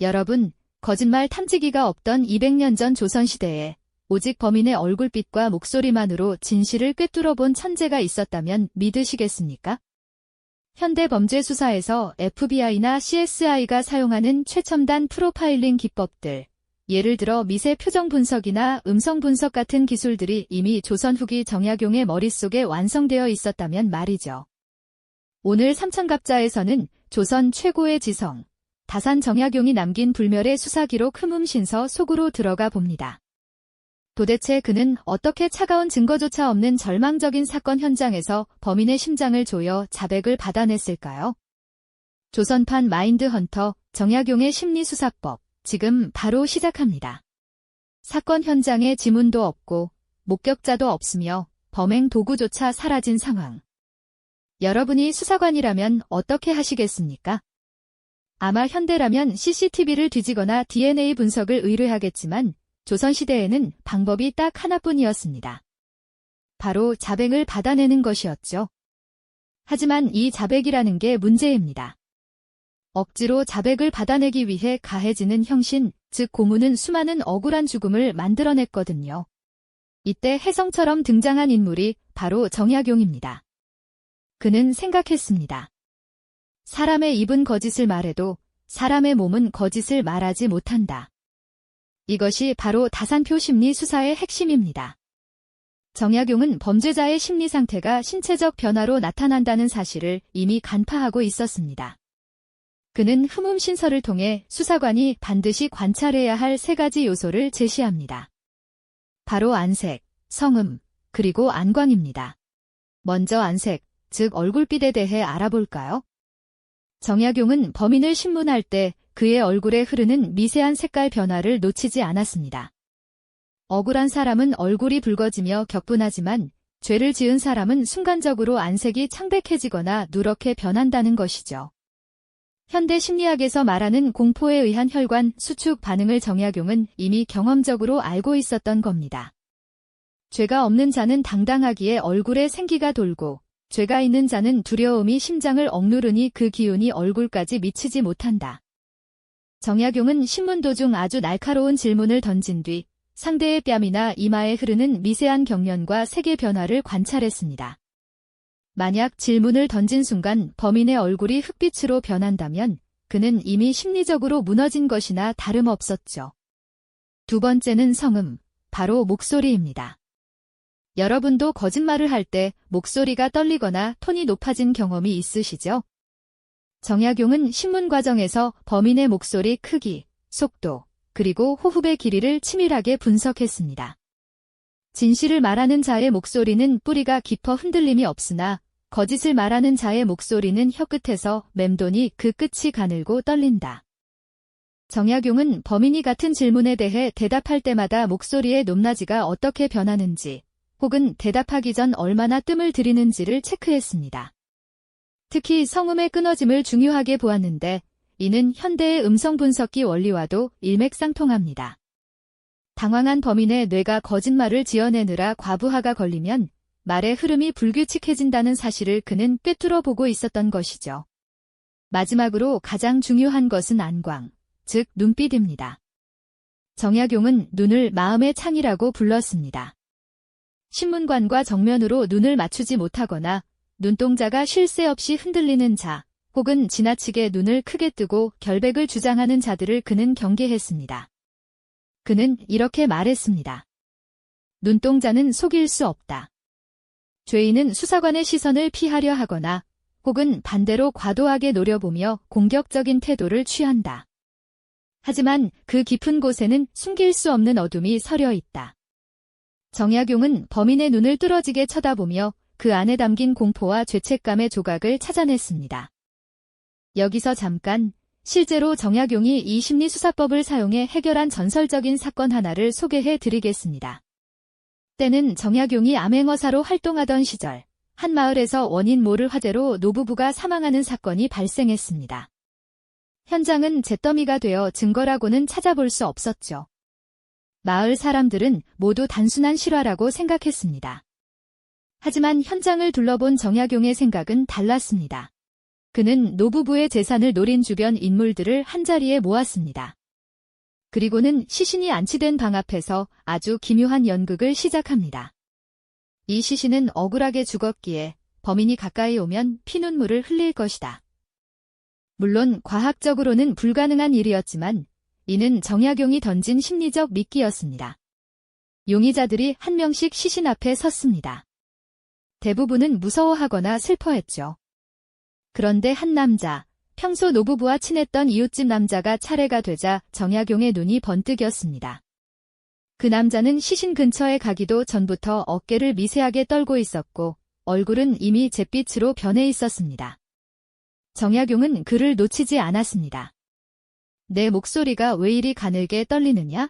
여러분, 거짓말 탐지기가 없던 200년 전 조선시대에 오직 범인의 얼굴빛과 목소리만으로 진실을 꿰뚫어 본 천재가 있었다면 믿으시겠습니까? 현대 범죄 수사에서 FBI나 CSI가 사용하는 최첨단 프로파일링 기법들, 예를 들어 미세 표정 분석이나 음성 분석 같은 기술들이 이미 조선 후기 정약용의 머릿속에 완성되어 있었다면 말이죠. 오늘 삼천갑자에서는 조선 최고의 지성, 다산 정약용이 남긴 불멸의 수사기록 흠음신서 속으로 들어가 봅니다. 도대체 그는 어떻게 차가운 증거조차 없는 절망적인 사건 현장에서 범인의 심장을 조여 자백을 받아냈을까요? 조선판 마인드헌터 정약용의 심리수사법, 지금 바로 시작합니다. 사건 현장에 지문도 없고 목격자도 없으며 범행 도구조차 사라진 상황. 여러분이 수사관이라면 어떻게 하시겠습니까? 아마 현대라면 CCTV를 뒤지거나 DNA 분석을 의뢰하겠지만 조선시대에는 방법이 딱 하나뿐이었습니다. 바로 자백을 받아내는 것이었죠. 하지만 이 자백이라는 게 문제입니다. 억지로 자백을 받아내기 위해 가해지는 형신, 즉 고문은 수많은 억울한 죽음을 만들어냈거든요. 이때 혜성처럼 등장한 인물이 바로 정약용입니다. 그는 생각했습니다. 사람의 입은 거짓을 말해도 사람의 몸은 거짓을 말하지 못한다. 이것이 바로 다산표 심리 수사의 핵심입니다. 정약용은 범죄자의 심리 상태가 신체적 변화로 나타난다는 사실을 이미 간파하고 있었습니다. 그는 흠음신서를 통해 수사관이 반드시 관찰해야 할 세 가지 요소를 제시합니다. 바로 안색, 성음, 그리고 안광입니다. 먼저 안색, 즉 얼굴빛에 대해 알아볼까요? 정약용은 범인을 신문할 때 그의 얼굴에 흐르는 미세한 색깔 변화를 놓치지 않았습니다. 억울한 사람은 얼굴이 붉어지며 격분하지만 죄를 지은 사람은 순간적으로 안색이 창백해지거나 누렇게 변한다는 것이죠. 현대 심리학에서 말하는 공포에 의한 혈관 수축 반응을 정약용은 이미 경험적으로 알고 있었던 겁니다. 죄가 없는 자는 당당하기에 얼굴에 생기가 돌고 죄가 있는 자는 두려움이 심장을 억누르니 그 기운이 얼굴까지 미치지 못한다. 정약용은 신문 도중 아주 날카로운 질문을 던진 뒤 상대의 뺨이나 이마에 흐르는 미세한 경련과 색의 변화를 관찰했습니다. 만약 질문을 던진 순간 범인의 얼굴이 흑빛으로 변한다면 그는 이미 심리적으로 무너진 것이나 다름없었죠. 두 번째는 성음, 바로 목소리입니다. 여러분도 거짓말을 할 때 목소리가 떨리거나 톤이 높아진 경험이 있으시죠? 정약용은 신문 과정에서 범인의 목소리 크기, 속도, 그리고 호흡의 길이를 치밀하게 분석했습니다. 진실을 말하는 자의 목소리는 뿌리가 깊어 흔들림이 없으나 거짓을 말하는 자의 목소리는 혀끝에서 맴도니 그 끝이 가늘고 떨린다. 정약용은 범인이 같은 질문에 대해 대답할 때마다 목소리의 높낮이가 어떻게 변하는지, 혹은 대답하기 전 얼마나 뜸을 들이는지를 체크했습니다. 특히 성음의 끊어짐을 중요하게 보았는데 이는 현대의 음성 분석기 원리와도 일맥상통합니다. 당황한 범인의 뇌가 거짓말을 지어내느라 과부하가 걸리면 말의 흐름이 불규칙해진다는 사실을 그는 꿰뚫어 보고 있었던 것이죠. 마지막으로 가장 중요한 것은 안광, 즉 눈빛입니다. 정약용은 눈을 마음의 창이라고 불렀습니다. 신문관과 정면으로 눈을 맞추지 못하거나 눈동자가 쉴 새 없이 흔들리는 자, 혹은 지나치게 눈을 크게 뜨고 결백을 주장하는 자들을 그는 경계했습니다. 그는 이렇게 말했습니다. 눈동자는 속일 수 없다. 죄인은 수사관의 시선을 피하려 하거나 혹은 반대로 과도하게 노려보며 공격적인 태도를 취한다. 하지만 그 깊은 곳에는 숨길 수 없는 어둠이 서려 있다. 정약용은 범인의 눈을 뚫어지게 쳐다보며 그 안에 담긴 공포와 죄책감의 조각을 찾아냈습니다. 여기서 잠깐, 실제로 정약용이 이 심리수사법을 사용해 해결한 전설적인 사건 하나를 소개해 드리겠습니다. 때는 정약용이 암행어사로 활동하던 시절, 한 마을에서 원인 모를 화재로 노부부가 사망하는 사건이 발생했습니다. 현장은 잿더미가 되어 증거라고는 찾아볼 수 없었죠. 마을 사람들은 모두 단순한 실화라고 생각했습니다. 하지만 현장을 둘러본 정약용의 생각은 달랐습니다. 그는 노부부의 재산을 노린 주변 인물들을 한자리에 모았습니다. 그리고는 시신이 안치된 방 앞에서 아주 기묘한 연극을 시작합니다. 이 시신은 억울하게 죽었기에 범인이 가까이 오면 피눈물을 흘릴 것이다. 물론 과학적으로는 불가능한 일이었지만 이는 정약용이 던진 심리적 미끼였습니다. 용의자들이 한 명씩 시신 앞에 섰습니다. 대부분은 무서워하거나 슬퍼했죠. 그런데 한 남자, 평소 노부부와 친했던 이웃집 남자가 차례가 되자 정약용의 눈이 번뜩였습니다. 그 남자는 시신 근처에 가기도 전부터 어깨를 미세하게 떨고 있었고 얼굴은 이미 잿빛으로 변해 있었습니다. 정약용은 그를 놓치지 않았습니다. 내 목소리가 왜 이리 가늘게 떨리느냐?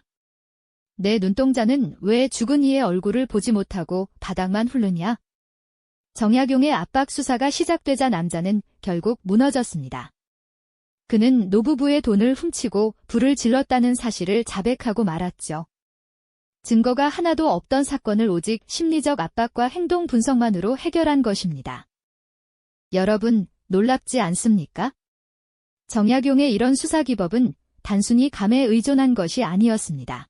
내 눈동자는 왜 죽은 이의 얼굴을 보지 못하고 바닥만 훑느냐? 정약용의 압박 수사가 시작되자 남자는 결국 무너졌습니다. 그는 노부부의 돈을 훔치고 불을 질렀다는 사실을 자백하고 말았죠. 증거가 하나도 없던 사건을 오직 심리적 압박과 행동 분석만으로 해결한 것입니다. 여러분, 놀랍지 않습니까? 정약용의 이런 수사기법은 단순히 감에 의존한 것이 아니었습니다.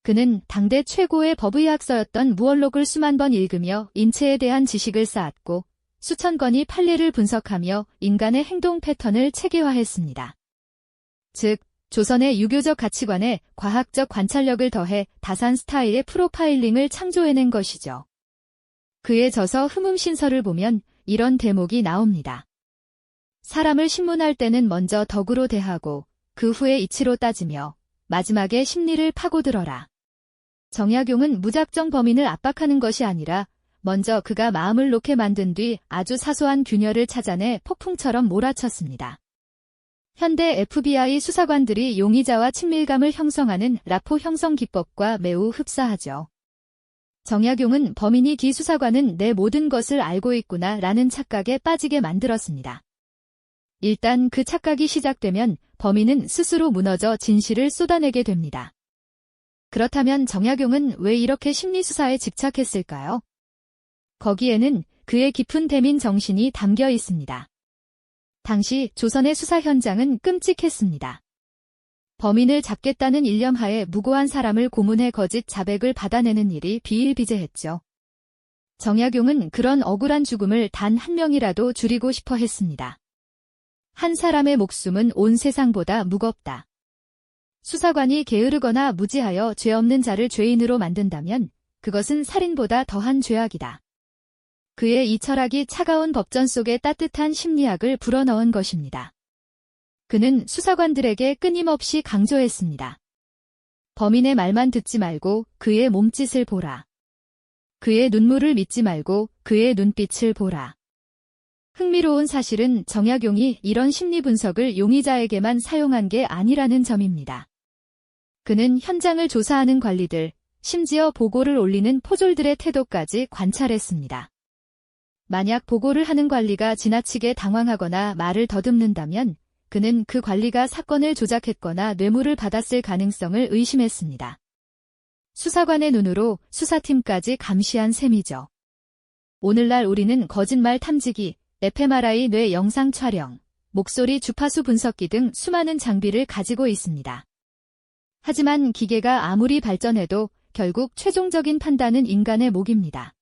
그는 당대 최고의 법의학서였던 무얼록을 수만 번 읽으며 인체에 대한 지식을 쌓았고 수천 건의 판례를 분석하며 인간의 행동 패턴을 체계화했습니다. 즉, 조선의 유교적 가치관에 과학적 관찰력을 더해 다산 스타일의 프로파일링을 창조해낸 것이죠. 그의 저서 흠음신설을 보면 이런 대목이 나옵니다. 사람을 신문할 때는 먼저 덕으로 대하고 그 후에 이치로 따지며 마지막에 심리를 파고들어라. 정약용은 무작정 범인을 압박하는 것이 아니라 먼저 그가 마음을 놓게 만든 뒤 아주 사소한 균열을 찾아내 폭풍처럼 몰아쳤습니다. 현대 FBI 수사관들이 용의자와 친밀감을 형성하는 라포 형성 기법과 매우 흡사하죠. 정약용은 범인이 기수사관은 내 모든 것을 알고 있구나 라는 착각에 빠지게 만들었습니다. 일단 그 착각이 시작되면 범인은 스스로 무너져 진실을 쏟아내게 됩니다. 그렇다면 정약용은 왜 이렇게 심리수사에 집착했을까요? 거기에는 그의 깊은 대민 정신이 담겨 있습니다. 당시 조선의 수사 현장은 끔찍했습니다. 범인을 잡겠다는 일념하에 무고한 사람을 고문해 거짓 자백을 받아내는 일이 비일비재했죠. 정약용은 그런 억울한 죽음을 단 한 명이라도 줄이고 싶어 했습니다. 한 사람의 목숨은 온 세상보다 무겁다. 수사관이 게으르거나 무지하여 죄 없는 자를 죄인으로 만든다면 그것은 살인보다 더한 죄악이다. 그의 이 철학이 차가운 법전 속에 따뜻한 심리학을 불어넣은 것입니다. 그는 수사관들에게 끊임없이 강조했습니다. 범인의 말만 듣지 말고 그의 몸짓을 보라. 그의 눈물을 믿지 말고 그의 눈빛을 보라. 흥미로운 사실은 정약용이 이런 심리 분석을 용의자에게만 사용한 게 아니라는 점입니다. 그는 현장을 조사하는 관리들, 심지어 보고를 올리는 포졸들의 태도까지 관찰했습니다. 만약 보고를 하는 관리가 지나치게 당황하거나 말을 더듬는다면 그는 그 관리가 사건을 조작했거나 뇌물을 받았을 가능성을 의심했습니다. 수사관의 눈으로 수사팀까지 감시한 셈이죠. 오늘날 우리는 거짓말 탐지기, fMRI 뇌 영상 촬영, 목소리 주파수 분석기 등 수많은 장비를 가지고 있습니다. 하지만 기계가 아무리 발전해도 결국 최종적인 판단은 인간의 몫입니다.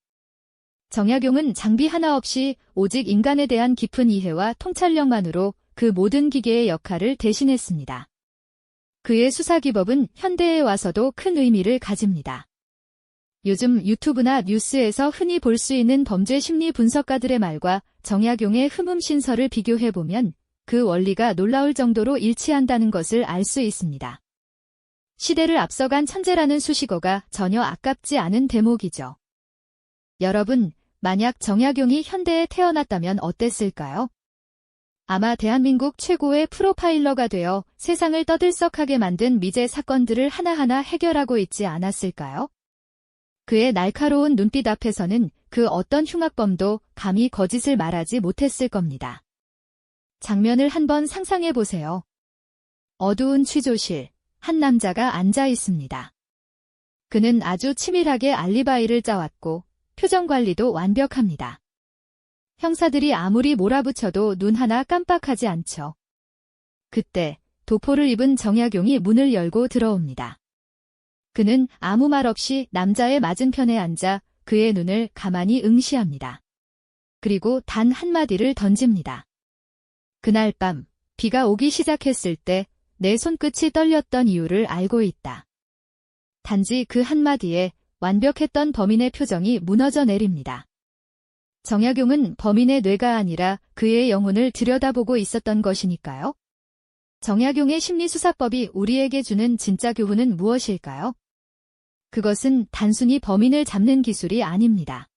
정약용은 장비 하나 없이 오직 인간에 대한 깊은 이해와 통찰력만으로 그 모든 기계의 역할을 대신했습니다. 그의 수사기법은 현대에 와서도 큰 의미를 가집니다. 요즘 유튜브나 뉴스에서 흔히 볼 수 있는 범죄 심리 분석가들의 말과 정약용의 흠음신설을 비교해보면 그 원리가 놀라울 정도로 일치한다는 것을 알 수 있습니다. 시대를 앞서간 천재라는 수식어가 전혀 아깝지 않은 대목이죠. 여러분, 만약 정약용이 현대에 태어났다면 어땠을까요? 아마 대한민국 최고의 프로파일러가 되어 세상을 떠들썩하게 만든 미제 사건들을 하나하나 해결하고 있지 않았을까요? 그의 날카로운 눈빛 앞에서는 그 어떤 흉악범도 감히 거짓을 말하지 못했을 겁니다. 장면을 한번 상상해 보세요. 어두운 취조실, 한 남자가 앉아 있습니다. 그는 아주 치밀하게 알리바이를 짜왔고 표정 관리도 완벽합니다. 형사들이 아무리 몰아붙여도 눈 하나 깜빡하지 않죠. 그때 도포를 입은 정약용이 문을 열고 들어옵니다. 그는 아무 말 없이 남자의 맞은편에 앉아 그의 눈을 가만히 응시합니다. 그리고 단 한마디를 던집니다. 그날 밤 비가 오기 시작했을 때 내 손끝이 떨렸던 이유를 알고 있다. 단지 그 한마디에 완벽했던 범인의 표정이 무너져 내립니다. 정약용은 범인의 뇌가 아니라 그의 영혼을 들여다보고 있었던 것이니까요. 정약용의 심리수사법이 우리에게 주는 진짜 교훈은 무엇일까요? 그것은 단순히 범인을 잡는 기술이 아닙니다.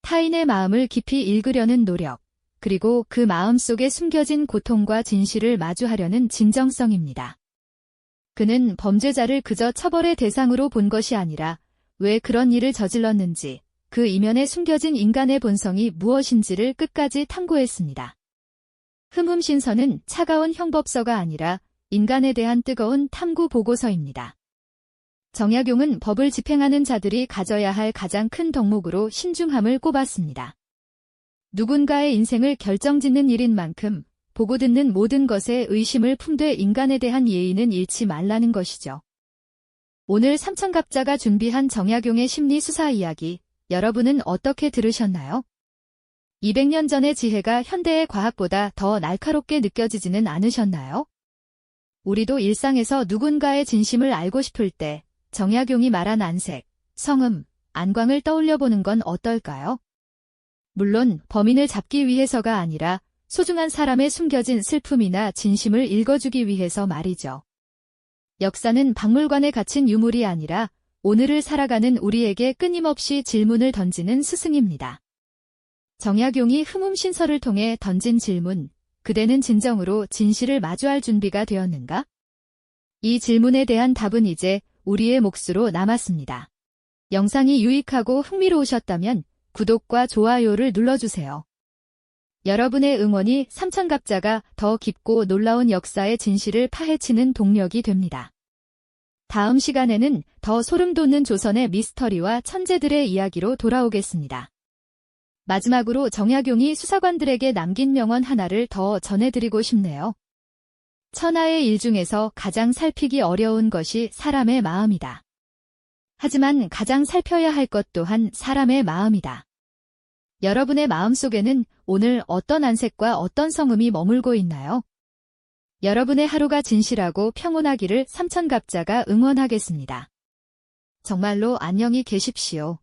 타인의 마음을 깊이 읽으려는 노력, 그리고 그 마음 속에 숨겨진 고통과 진실을 마주하려는 진정성입니다. 그는 범죄자를 그저 처벌의 대상으로 본 것이 아니라 왜 그런 일을 저질렀는지, 그 이면에 숨겨진 인간의 본성이 무엇인지를 끝까지 탐구했습니다. 흠흠신서는 차가운 형법서가 아니라 인간에 대한 뜨거운 탐구 보고서입니다. 정약용은 법을 집행하는 자들이 가져야 할 가장 큰 덕목으로 신중함을 꼽았습니다. 누군가의 인생을 결정짓는 일인 만큼 보고 듣는 모든 것에 의심을 품되 인간에 대한 예의는 잃지 말라는 것이죠. 오늘 삼천갑자가 준비한 정약용의 심리 수사 이야기, 여러분은 어떻게 들으셨나요? 200년 전의 지혜가 현대의 과학보다 더 날카롭게 느껴지지는 않으셨나요? 우리도 일상에서 누군가의 진심을 알고 싶을 때 정약용이 말한 안색, 성음, 안광을 떠올려보는 건 어떨까요? 물론 범인을 잡기 위해서가 아니라 소중한 사람의 숨겨진 슬픔이나 진심을 읽어주기 위해서 말이죠. 역사는 박물관에 갇힌 유물이 아니라 오늘을 살아가는 우리에게 끊임없이 질문을 던지는 스승입니다. 정약용이 흠흠신서를 통해 던진 질문, 그대는 진정으로 진실을 마주할 준비가 되었는가? 이 질문에 대한 답은 이제 우리의 몫으로 남았습니다. 영상이 유익하고 흥미로우셨다면 구독과 좋아요를 눌러주세요. 여러분의 응원이 삼천갑자가 더 깊고 놀라운 역사의 진실을 파헤치는 동력이 됩니다. 다음 시간에는 더 소름 돋는 조선의 미스터리와 천재들의 이야기로 돌아오겠습니다. 마지막으로 정약용이 수사관들에게 남긴 명언 하나를 더 전해드리고 싶네요. 천하의 일 중에서 가장 살피기 어려운 것이 사람의 마음이다. 하지만 가장 살펴야 할 것 또한 사람의 마음이다. 여러분의 마음속에는 오늘 어떤 안색과 어떤 성음이 머물고 있나요? 여러분의 하루가 진실하고 평온하기를 삼천갑자가 응원하겠습니다. 정말로 안녕히 계십시오.